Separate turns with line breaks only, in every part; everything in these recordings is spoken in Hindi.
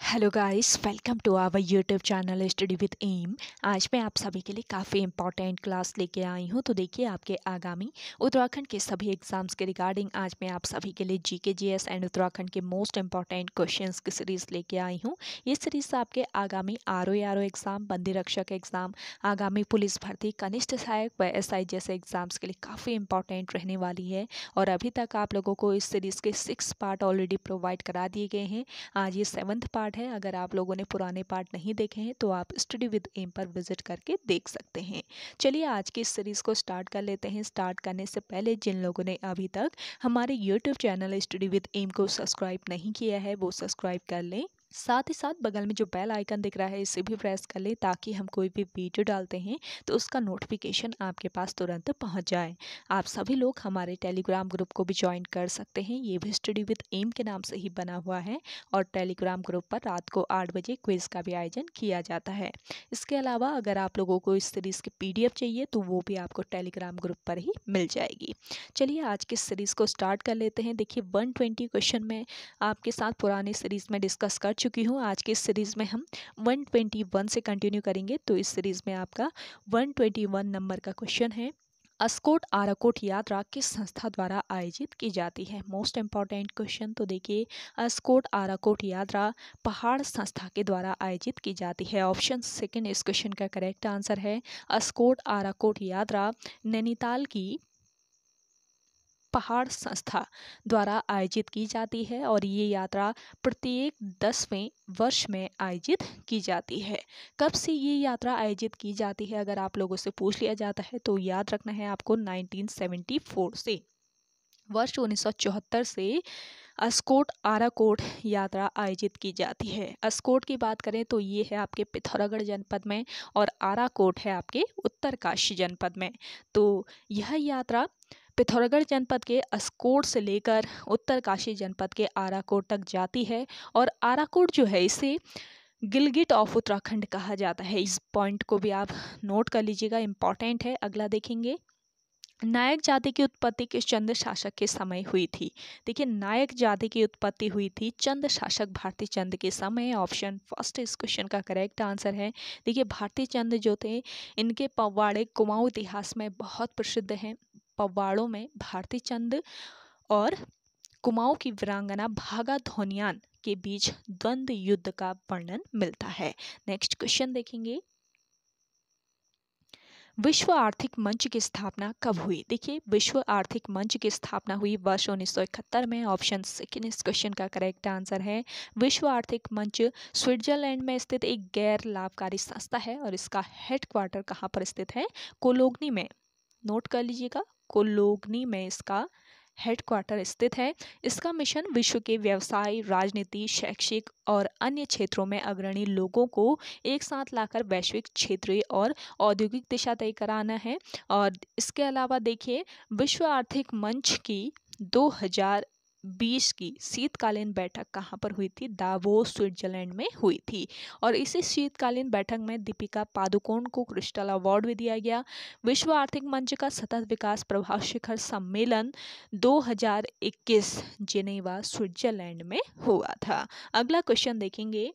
Hello guys, welcome to our YouTube channel study with M. आज मैं आप सभी के लिए काफ़ी इंपॉर्टेंट क्लास लेके आई हूँ। तो देखिए, आपके आगामी उत्तराखंड के सभी एग्जाम्स के रिगार्डिंग आज मैं आप सभी के लिए जीके जीएस एंड उत्तराखंड के मोस्ट इंपॉर्टेंट क्वेश्चंस की सीरीज़ लेके आई हूँ। ये सीरीज़ आपके आगामी आरओ एग्ज़ाम, बंदी रक्षक एग्ज़ाम, आगामी पुलिस भर्ती, कनिष्ठ सहायक व एसआई जैसे एग्जाम्स के लिए काफ़ी इंपॉर्टेंट रहने वाली है। और अभी तक आप लोगों को इस सीरीज़ के 6 पार्ट ऑलरेडी प्रोवाइड करा दिए गए हैं। आज ये 7th पार्ट है। अगर आप लोगों ने पुराने पार्ट नहीं देखे हैं तो आप स्टडी विद एम पर विजिट करके देख सकते हैं। चलिए आज की इस सीरीज़ को स्टार्ट कर लेते हैं। स्टार्ट करने से पहले जिन लोगों ने अभी तक हमारे YouTube channel study with M को सब्सक्राइब नहीं किया है वो सब्सक्राइब कर लें। साथ ही साथ बगल में जो बेल आइकन दिख रहा है इसे भी प्रेस कर लें ताकि हम कोई भी वीडियो डालते हैं तो उसका नोटिफिकेशन आपके पास तुरंत पहुंच जाए। आप सभी लोग हमारे टेलीग्राम ग्रुप को भी ज्वाइन कर सकते हैं। ये भी स्टडी विद एम के नाम से ही बना हुआ है और टेलीग्राम ग्रुप पर रात को 8 बजे क्विज़ का भी आयोजन किया जाता है। इसके अलावा अगर आप लोगों को इस सीरीज़ की पीडीएफ चाहिए तो वो भी आपको टेलीग्राम ग्रुप पर ही मिल जाएगी। चलिए आज की सीरीज़ को स्टार्ट कर लेते हैं। देखिए 120 क्वेश्चन में आपके साथ पुरानी सीरीज़ में डिस्कस कर चुकी हूँ। आज की सीरीज़ में हम 121 से कंटिन्यू करेंगे। तो इस सीरीज़ में आपका 121 नंबर का क्वेश्चन है, अस्कोट आराकोट यात्रा किस संस्था द्वारा आयोजित की जाती है। Most important question. तो देखिए, अस्कोट आराकोट यात्रा पहाड़ संस्था के द्वारा आयोजित की जाती है। ऑप्शन सेकंड इस क्वेश्चन का करेक्ट आंसर है। अस्कोट आराकोट यात्रा नैनीताल की पहाड़ संस्था द्वारा आयोजित की जाती है और ये यात्रा प्रत्येक 10वें वर्ष में आयोजित की जाती है। कब से ये यात्रा आयोजित की जाती है अगर आप लोगों से पूछ लिया जाता है तो याद रखना है आपको 1974 से। वर्ष 1974 से अस्कोट आराकोट यात्रा आयोजित की जाती है। अस्कोट की बात करें तो ये है आपके पिथौरागढ़ जनपद में और आराकोट है आपके उत्तरकाशी जनपद में। तो यह यात्रा पिथौरागढ़ जनपद के अस्कोट से लेकर उत्तरकाशी जनपद के आराकोट तक जाती है और आराकोट जो है इसे गिलगिट ऑफ उत्तराखंड कहा जाता है। इस पॉइंट को भी आप नोट कर लीजिएगा, इंपॉर्टेंट है। अगला देखेंगे, नायक जाति की उत्पत्ति किस चंद शासक के समय हुई थी। देखिए, नायक जाति की उत्पत्ति हुई थी चंद शासक भारती चंद के समय। ऑप्शन फर्स्ट इस क्वेश्चन का करेक्ट आंसर है। देखिए, भारती चंद जो थे इनके पौवाड़े कुमाऊं इतिहास में बहुत प्रसिद्ध हैं। पौवाड़ों में भारती चंद और कुमाऊं की वीरांगना भागा धोनियान के बीच द्वंद्व युद्ध का वर्णन मिलता है। नेक्स्ट क्वेश्चन देखेंगे, विश्व आर्थिक मंच की स्थापना कब हुई। देखिए, विश्व आर्थिक मंच की स्थापना हुई वर्ष 1971 में। ऑप्शन सेकंड इस क्वेश्चन का करेक्ट आंसर है। विश्व आर्थिक मंच स्विट्जरलैंड में स्थित एक गैर लाभकारी संस्था है और इसका हेडक्वार्टर कहाँ पर स्थित है, कोलोगनी में। नोट कर लीजिएगा, कोलोगनी में इसका हेडक्वार्टर स्थित है। इसका मिशन विश्व के व्यवसाय, राजनीति, शैक्षिक और अन्य क्षेत्रों में अग्रणी लोगों को एक साथ लाकर वैश्विक, क्षेत्रीय और औद्योगिक दिशा तय कराना है। और इसके अलावा देखिए, विश्व आर्थिक मंच की 2020 की शीतकालीन बैठक कहाँ पर हुई थी, दावोस स्विट्जरलैंड में हुई थी। और इसी शीतकालीन बैठक में दीपिका पादुकोण को क्रिस्टल अवार्ड भी दिया गया। विश्व आर्थिक मंच का सतत विकास प्रभाव शिखर सम्मेलन 2021 जिनेवा स्विट्जरलैंड में हुआ था। अगला क्वेश्चन देखेंगे,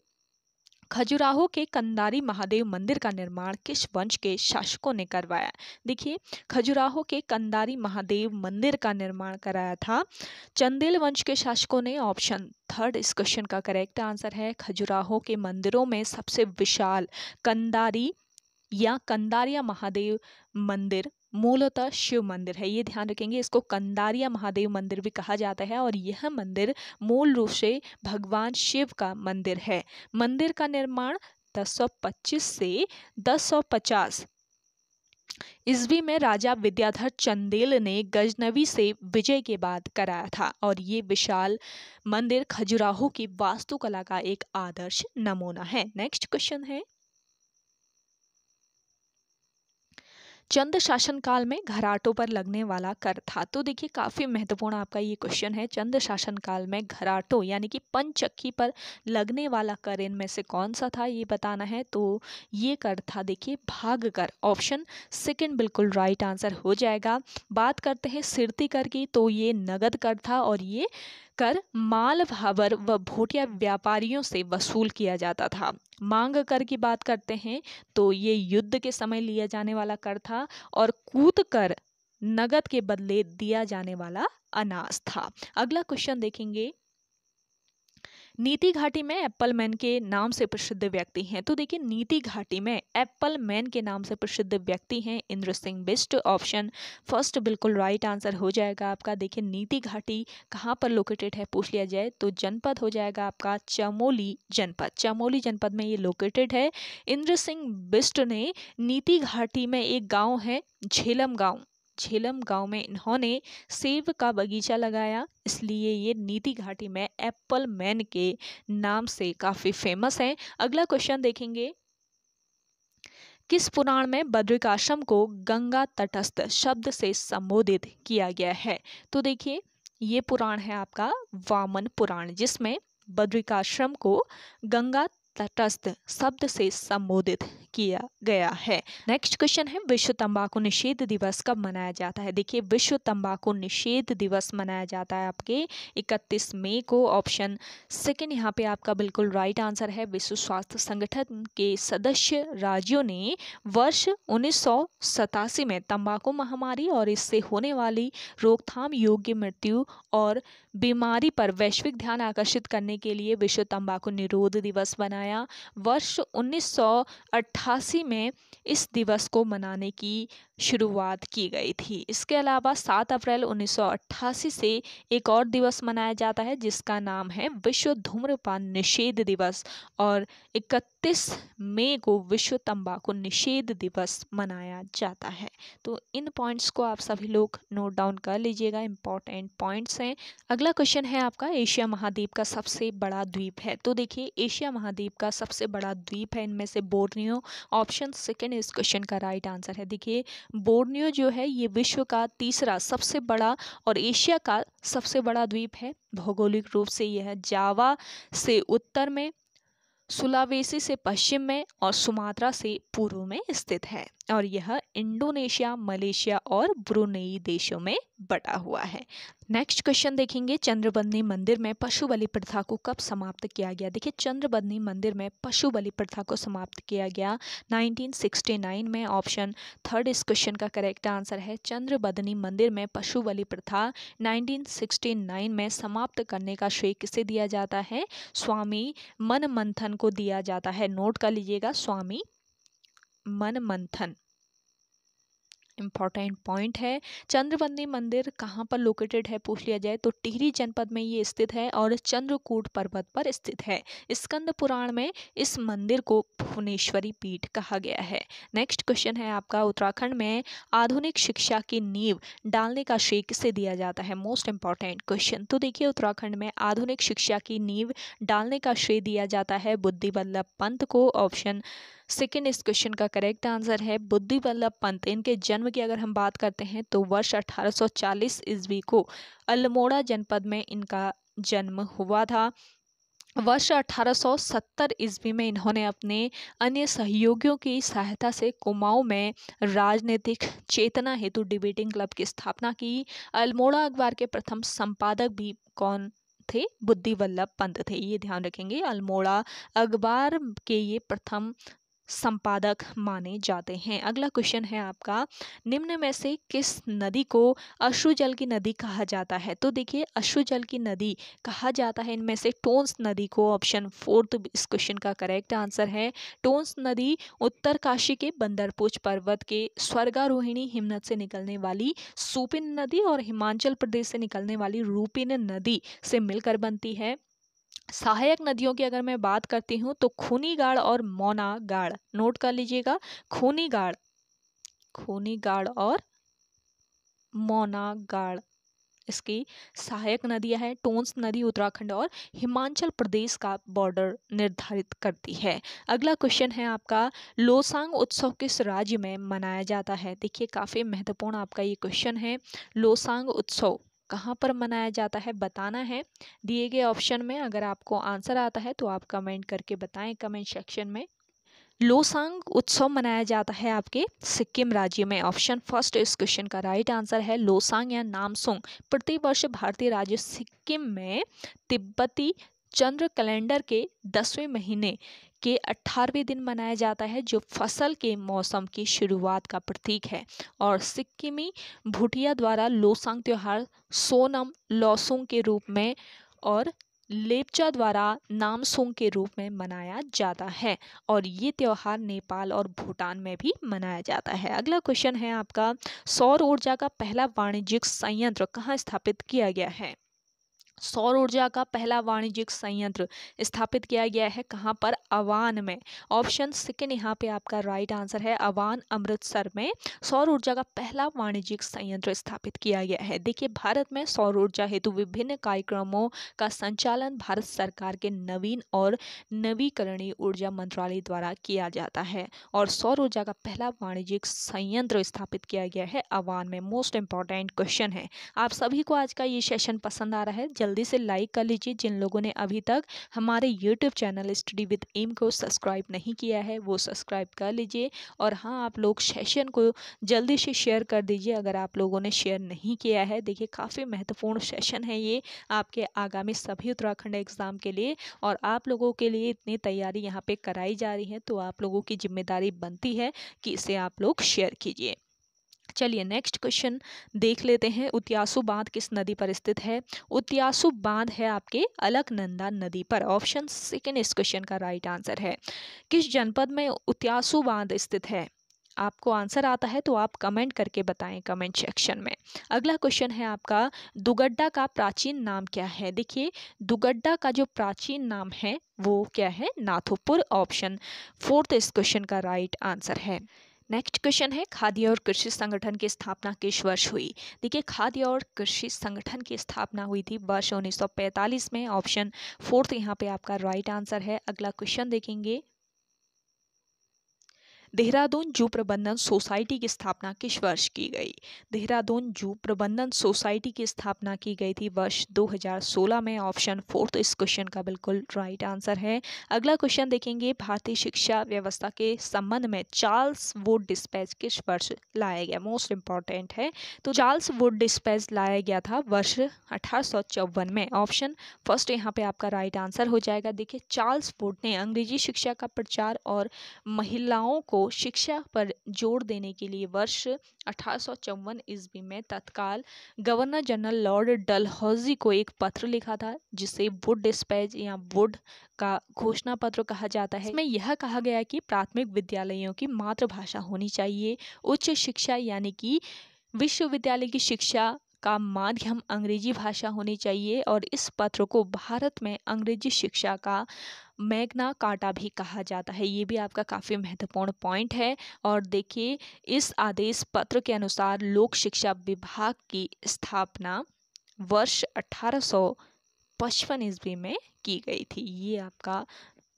खजुराहो के कंदारी महादेव मंदिर का निर्माण किस वंश के शासकों ने करवाया। देखिए, खजुराहो के कंदारी महादेव मंदिर का निर्माण कराया था चंदेल वंश के शासकों ने। ऑप्शन थर्ड इस क्वेश्चन का करेक्ट आंसर है। खजुराहो के मंदिरों में सबसे विशाल कंदारी या कंदारिया महादेव मंदिर मूलतः शिव मंदिर है। ये ध्यान रखेंगे, इसको कंदारिया महादेव मंदिर भी कहा जाता है और यह मंदिर मूल रूप से भगवान शिव का मंदिर है। मंदिर का निर्माण 1025 से 1050 ईस्वी में राजा विद्याधर चंदेल ने गजनवी से विजय के बाद कराया था और ये विशाल मंदिर खजुराहो की वास्तुकला का एक आदर्श नमूना है। नेक्स्ट क्वेश्चन है, चंद शासनकाल में घराटों पर लगने वाला कर था। तो देखिए, काफ़ी महत्वपूर्ण आपका ये क्वेश्चन है। चंद शासनकाल में घराटों यानी कि पंचक्की पर लगने वाला कर इनमें से कौन सा था, ये बताना है। तो ये कर था देखिए भाग कर। ऑप्शन सेकंड बिल्कुल राइट आंसर हो जाएगा। बात करते हैं सिरती कर की, तो ये नगद कर था और ये कर माल भावर व भोटिया व्यापारियों से वसूल किया जाता था। मांग कर की बात करते हैं तो ये युद्ध के समय लिया जाने वाला कर था, और कूद कर नगद के बदले दिया जाने वाला अनाज था। अगला क्वेश्चन देखेंगे, नीति घाटी में एप्पल मैन के नाम से प्रसिद्ध व्यक्ति हैं। तो देखिए नीति घाटी में एप्पल मैन के नाम से प्रसिद्ध व्यक्ति हैं इंद्र सिंह बिष्ट। ऑप्शन फर्स्ट बिल्कुल राइट आंसर हो जाएगा आपका। देखिए नीति घाटी कहाँ पर लोकेटेड है पूछ लिया जाए तो जनपद हो जाएगा आपका चमोली जनपद। चमोली जनपद में ये लोकेटेड है। इंद्र सिंह बिष्ट ने नीति घाटी में एक गाँव है झेलम गाँव, झेलम गांव में इन्होंने सेब का बगीचा लगाया, इसलिए ये नीति घाटी में एप्पल मैन के नाम से काफी फेमस है। अगला क्वेश्चन देखेंगे, किस पुराण में बद्रिकाश्रम को गंगा तटस्थ शब्द से संबोधित किया गया है? तो देखिए ये पुराण है आपका वामन पुराण, जिसमें बद्रिकाश्रम को गंगा तटस्थ शब्द से संबोधित किया गया है। नेक्स्ट क्वेश्चन है, विश्व तंबाकू निषेध दिवस कब मनाया जाता है? देखिए विश्व तंबाकू निषेध दिवस मनाया जाता है आपके 31 मई को। ऑप्शन सेकंड यहाँ पे आपका बिल्कुल राइट आंसर है। विश्व स्वास्थ्य संगठन के सदस्य राज्यों ने वर्ष 1987 में तंबाकू महामारी और इससे होने वाली रोकथाम योग्य मृत्यु और बीमारी पर वैश्विक ध्यान आकर्षित करने के लिए विश्व तंबाकू निरोध दिवस बनाया। वर्ष 1988 में इस दिवस को मनाने की शुरुआत की गई थी। इसके अलावा 7 अप्रैल 1988 से एक और दिवस मनाया जाता है जिसका नाम है विश्व धूम्रपान निषेध दिवस, और 31 मई को विश्व तंबाकू निषेध दिवस मनाया जाता है। तो इन पॉइंट्स को आप सभी लोग नोट डाउन कर लीजिएगा, इंपॉर्टेंट पॉइंट्स हैं। अगला क्वेश्चन है आपका, एशिया महाद्वीप का सबसे बड़ा द्वीप है? तो देखिए एशिया महाद्वीप का सबसे बड़ा द्वीप है इनमें से बोर्नियो। ऑप्शन सेकंड इस क्वेश्चन का राइट आंसर है। देखिए बोर्नियो जो है ये विश्व का तीसरा सबसे बड़ा और एशिया का सबसे बड़ा द्वीप है। भौगोलिक रूप से यह जावा से उत्तर में, सुलावेसी से पश्चिम में और सुमात्रा से पूर्व में स्थित है, और यह इंडोनेशिया, मलेशिया और ब्रुनेई देशों में बटा हुआ है। नेक्स्ट क्वेश्चन देखेंगे, चंद्रबदनी मंदिर में पशु बलि प्रथा को कब समाप्त किया गया? देखिए चंद्रबदनी मंदिर में पशु बलि प्रथा को समाप्त किया गया 1969 में। ऑप्शन थर्ड इस क्वेश्चन का करेक्ट आंसर है। चंद्रबदनी मंदिर में पशु बलि प्रथा 1969 में समाप्त करने का श्रेय किसे दिया जाता है? स्वामी मनमंथन को दिया जाता है। नोट कर लीजिएगा, स्वामी मनमंथन इंपॉर्टेंट पॉइंट है। चंद्रबदनी मंदिर कहाँ पर लोकेटेड है पूछ लिया जाए तो टिहरी जनपद में ये स्थित है और चंद्रकूट पर्वत पर स्थित है। स्कंद पुराण में इस मंदिर को भुवनेश्वरी पीठ कहा गया है। नेक्स्ट क्वेश्चन है आपका, उत्तराखंड में आधुनिक शिक्षा की नींव डालने का श्रेय किसे दिया जाता है? Most important question. तो देखिए उत्तराखंड में आधुनिक शिक्षा की नींव डालने का श्रेय दिया जाता है बुद्धि बल्लभ पंत को। ऑप्शन सेकेंड इस क्वेश्चन का करेक्ट आंसर है बुद्धि बल्लभ पंत। इनके जन्म की अगर हम बात करते हैं तो वर्ष 1840 ईस्वी को अल्मोड़ा जनपद में इनका जन्म हुआ था। वर्ष 1870 ईस्वी में इन्होंने अपने अन्य सहयोगियों की सहायता से कुमाऊं में राजनीतिक चेतना हेतु डिबेटिंग क्लब की स्थापना की। अल्मोड़ा अखबार के प्रथम संपादक भी कौन थे? बुद्धि बल्लभ पंत थे। ये ध्यान रखेंगे, अल्मोड़ा अखबार के ये प्रथम संपादक माने जाते हैं। अगला क्वेश्चन है आपका, निम्न में से किस नदी को अश्रु जल की नदी कहा जाता है? तो देखिए अश्रु जल की नदी कहा जाता है इनमें से टोंस नदी को। ऑप्शन फोर्थ इस क्वेश्चन का करेक्ट आंसर है। टोंस नदी उत्तरकाशी के बंदरपुच पर्वत के स्वर्गारोहिणी हिमनद से निकलने वाली सुपिन नदी और हिमाचल प्रदेश से निकलने वाली रूपिन नदी से मिलकर बनती है। सहायक नदियों की अगर मैं बात करती हूँ तो खूनीगाड़ और मौनागाड़, नोट कर लीजिएगा, खूनीगाड़ और मौनागाड़ इसकी सहायक नदियां हैं। टोंस नदी उत्तराखंड और हिमाचल प्रदेश का बॉर्डर निर्धारित करती है। अगला क्वेश्चन है आपका, लोसांग उत्सव किस राज्य में मनाया जाता है? देखिए काफी महत्वपूर्ण आपका ये क्वेश्चन है। लोसांग उत्सव कहाँ पर मनाया जाता है बताना है दिए गए ऑप्शन में। अगर आपको आंसर आता है तो आप कमेंट करके बताएं कमेंट सेक्शन में। लोसांग उत्सव मनाया जाता है आपके सिक्किम राज्य में। ऑप्शन फर्स्ट इस क्वेश्चन का राइट आंसर है लोसांग या नामसोंग। प्रतिवर्ष भारतीय राज्य सिक्किम में तिब्बती चंद्र कैलेंडर के 10वें महीने के 18वें दिन मनाया जाता है, जो फसल के मौसम की शुरुआत का प्रतीक है। और सिक्किमी भूटिया द्वारा लोसांग त्योहार सोनम लोसुंग के रूप में और लेप्चा द्वारा नामसोंग के रूप में मनाया जाता है। और ये त्योहार नेपाल और भूटान में भी मनाया जाता है। अगला क्वेश्चन है आपका, सौर ऊर्जा का पहला वाणिज्यिक संयंत्र कहाँ स्थापित किया गया है? सौर ऊर्जा का पहला वाणिज्यिक संयंत्र स्थापित किया गया है कहाँ पर? अवान में। ऑप्शन सेकंड यहाँ पे आपका राइट आंसर है, अवान अमृतसर में सौर ऊर्जा का पहला वाणिज्यिक संयंत्र स्थापित किया गया है। देखिए, भारत में सौर ऊर्जा हेतु विभिन्न कार्यक्रमों का संचालन भारत सरकार के नवीन और नवीकरणीय ऊर्जा मंत्रालय द्वारा किया जाता है। और सौर ऊर्जा का पहला वाणिज्यिक संयंत्र स्थापित किया गया है अवान में। मोस्ट इंपॉर्टेंट क्वेश्चन है। आप सभी को आज का ये सेशन पसंद आ रहा है? जल्दी से लाइक कर लीजिए। जिन लोगों ने अभी तक हमारे YouTube channel study with M को सब्सक्राइब नहीं किया है वो सब्सक्राइब कर लीजिए। और हाँ, आप लोग सेशन को जल्दी से शेयर कर दीजिए अगर आप लोगों ने शेयर नहीं किया है। देखिए, काफ़ी महत्वपूर्ण सेशन है ये आपके आगामी सभी उत्तराखंड एग्जाम के लिए। और आप लोगों के लिए इतनी तैयारी यहाँ पे कराई जा रही है, तो आप लोगों की जिम्मेदारी बनती है कि इसे आप लोग शेयर कीजिए। चलिए नेक्स्ट क्वेश्चन देख लेते हैं। उत्यासु बांध किस नदी पर स्थित है? उत्यासु बांध है आपके अलकनंदा नदी पर। ऑप्शन सेकंड इस क्वेश्चन का राइट आंसर है। किस जनपद में उत्यासु बांध स्थित है? आपको आंसर आता है तो आप कमेंट करके बताएं कमेंट सेक्शन में। अगला क्वेश्चन है आपका, दुगड्डा का प्राचीन नाम क्या है? देखिए, दुगड्डा का जो प्राचीन नाम है वो क्या है? नाथुपुर। ऑप्शन फोर्थ इस क्वेश्चन का राइट आंसर है। नेक्स्ट क्वेश्चन है, खाद्य और कृषि संगठन की स्थापना किस वर्ष हुई? देखिए, खाद्य और कृषि संगठन की स्थापना हुई थी वर्ष 1945 में। ऑप्शन फोर्थ यहाँ पे आपका राइट आंसर है। अगला क्वेश्चन देखेंगे, देहरादून जू प्रबंधन सोसाइटी की स्थापना किस वर्ष की गई? देहरादून जू प्रबंधन सोसाइटी की स्थापना की गई थी वर्ष 2016 में। ऑप्शन फोर्थ इस क्वेश्चन का बिल्कुल राइट आंसर है। अगला क्वेश्चन देखेंगे, भारतीय शिक्षा व्यवस्था के संबंध में चार्ल्स वुड डिस्पैच किस वर्ष लाया गया? मोस्ट इंपॉर्टेंट है। तो चार्ल्स वुड डिस्पैच लाया गया था वर्ष 1854 में। ऑप्शन फर्स्ट यहाँ पे आपका राइट आंसर हो जाएगा। देखिए, चार्ल्स वुड ने अंग्रेजी शिक्षा का प्रचार और महिलाओं को शिक्षा पर जोर देने के लिए वर्ष 1854 ईस्वी में तत्काल गवर्नर जनरल लॉर्ड डलहौजी को एक पत्र लिखा था, जिसे वुड डिस्पैच या वुड का घोषणा पत्र कहा जाता है। इसमें यह कहा गया कि प्राथमिक विद्यालयों की मातृभाषा होनी चाहिए। उच्च शिक्षा यानी कि विश्वविद्यालय की शिक्षा का माध्यम अंग्रेजी भाषा होनी चाहिए। और इस पत्र को भारत में अंग्रेजी शिक्षा का मैग्ना कार्टा भी कहा जाता है। ये भी आपका काफ़ी महत्वपूर्ण पॉइंट है। और देखिए, इस आदेश पत्र के अनुसार लोक शिक्षा विभाग की स्थापना वर्ष 1855 ईस्वी में की गई थी। ये आपका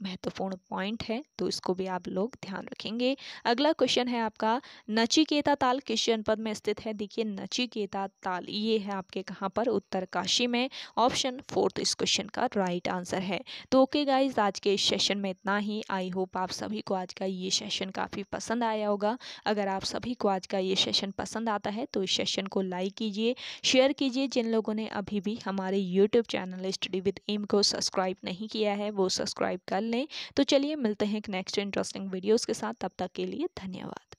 महत्वपूर्ण पॉइंट है, तो इसको भी आप लोग ध्यान रखेंगे। अगला क्वेश्चन है आपका, नचिकेता ताल किस जनपद में स्थित है? देखिए, नचिकेता ताल ये है आपके कहाँ पर? उत्तरकाशी में। ऑप्शन फोर्थ इस क्वेश्चन का राइट आंसर है। तो ओके गाइज, आज के इस सेशन में इतना ही। आई होप आप सभी को आज का ये सेशन काफ़ी पसंद आया होगा। अगर आप सभी को आज का ये सेशन पसंद आता है तो इस सेशन को लाइक कीजिए, शेयर कीजिए। जिन लोगों ने अभी भी हमारे YouTube channel study with M को सब्सक्राइब नहीं किया है वो सब्सक्राइब कर लें। तो चलिए मिलते हैं एक नेक्स्ट इंटरेस्टिंग वीडियोस के साथ। तब तक के लिए धन्यवाद।